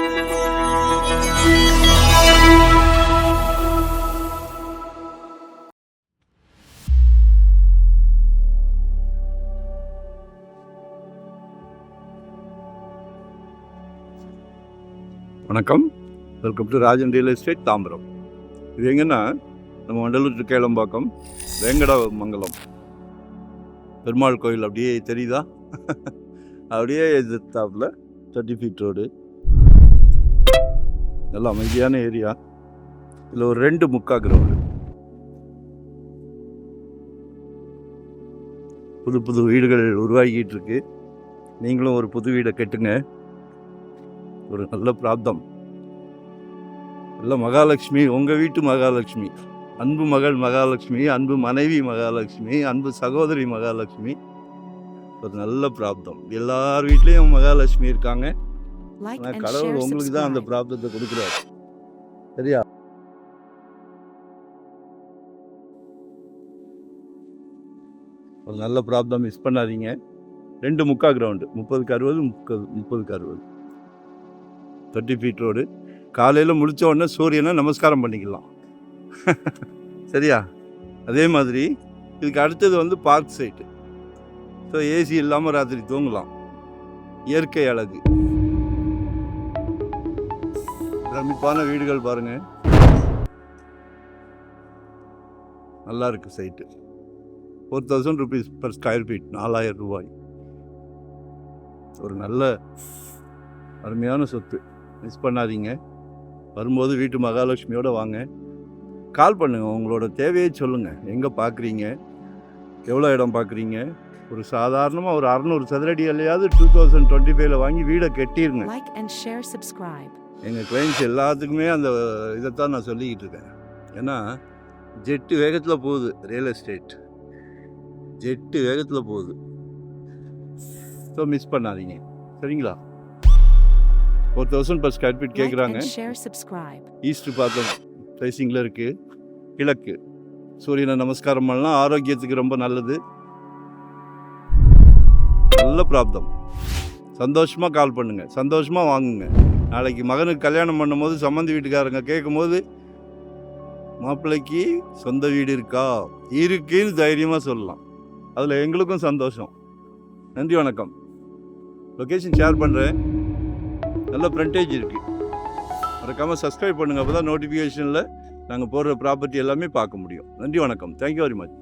வணக்கம், welcome to Rajan real estate Tambaram. இது எங்கன்னா நம்ம வண்டலூர் கேளம்பாக்கம் வேங்கட மங்கலம் பெருமாள் கோயில் அப்படியே தெரியுதா? அப்படியே எதிர்த்தாப்புல 30 ஃபீட் ரோடு, நல்ல அமைதியான ஏரியா. இதில் ஒரு 2 முக்கா கிரவுண்டு, புது புது வீடுகள் உருவாகிட்டு இருக்கு. நீங்களும் ஒரு புது வீடை கட்டுங்க. ஒரு நல்ல பிராப்தம். நல்ல மகாலட்சுமி, உங்கள் வீட்டு மகாலட்சுமி, அன்பு மகள் மகாலட்சுமி, அன்பு மனைவி மகாலட்சுமி, அன்பு சகோதரி மகாலட்சுமி. ஒரு நல்ல பிராப்தம். எல்லார் வீட்லேயும் மகாலட்சுமி இருக்காங்க. ஆனால் கடவுள் உங்களுக்கு தான் அந்த பிராப்தத்தை கொடுக்குறாரு. சரியா? ஒரு நல்ல பிராப்தம் மிஸ் பண்ணாதீங்க. 2 முக்கா கிரவுண்டு, 30க்கு 60, 30க்கு 60, 30 ஃபீட் ரோடு. காலையில் முழிச்ச உடனே சூரியனை நமஸ்காரம் பண்ணிக்கலாம். சரியா? அதே மாதிரி இதுக்கு அடுத்தது பார்க் சைட்டு. ஸோ ஏசி இல்லாமல் ராத்திரி தூங்கலாம். இயற்கை அழகு, பிரமிப்பான வீடுகள் பாருங்கள். நல்லா இருக்குது site. 4000 rupees per square feet, 4000 ரூபாய். ஒரு நல்ல அருமையான சொத்து. மிஸ் பண்ணாதீங்க. வரும்போது வீட்டு மகாலட்சுமியோடு வாங்க. கால் பண்ணுங்கள், உங்களோட தேவையை சொல்லுங்கள். எங்கே பார்க்குறீங்க, எவ்வளோ இடம் பார்க்குறீங்க. ஒரு சாதாரணமாக ஒரு 600 சதுரடி இல்லையாவது 2025 வாங்கி வீடை கட்டிடுங்க. எங்கள் கிளைண்ட்ஸ் எல்லாத்துக்குமே அந்த இதைத்தான் நான் சொல்லிக்கிட்டு இருக்கேன். ஏன்னா ஜெட்டு வேகத்தில் போகுது ரியல் எஸ்டேட், ஜெட்டு வேகத்தில் போகுது. ஸோ மிஸ் பண்ணாதீங்க. சரிங்களா? 4000 per square feet கேட்குறாங்க. ஈஸ்ட் பார்த்தோம் ஃபேஸிங்கில் இருக்குது. கிழக்கு சூரியனை நமஸ்காரம் பண்ணலாம். ஆரோக்கியத்துக்கு ரொம்ப நல்லது. நல்ல பிராப்தம். சந்தோஷமாக கால் பண்ணுங்கள், சந்தோஷமாக வாங்குங்க. நாளைக்கு மகனுக்கு கல்யாணம் பண்ணும்போது சம்மந்தி வீட்டுக்காரங்க கேட்கும்போது மாப்பிள்ளைக்கு சொந்த வீடு இருக்கா, இருக்குன்னு தைரியமாக சொல்லலாம். அதில் எங்களுக்கும் சந்தோஷம். நன்றி, வணக்கம். லொக்கேஷன் ஷேர் பண்ணுறேன். நல்ல ஃப்ரண்டேஜ் இருக்குது. மறக்காமல் சப்ஸ்கிரைப் பண்ணுங்கள். அப்போ தான் நோட்டிஃபிகேஷனில் நாங்கள் போடுற ப்ராப்பர்ட்டி எல்லாமே பார்க்க முடியும். நன்றி, வணக்கம். Thank you very much.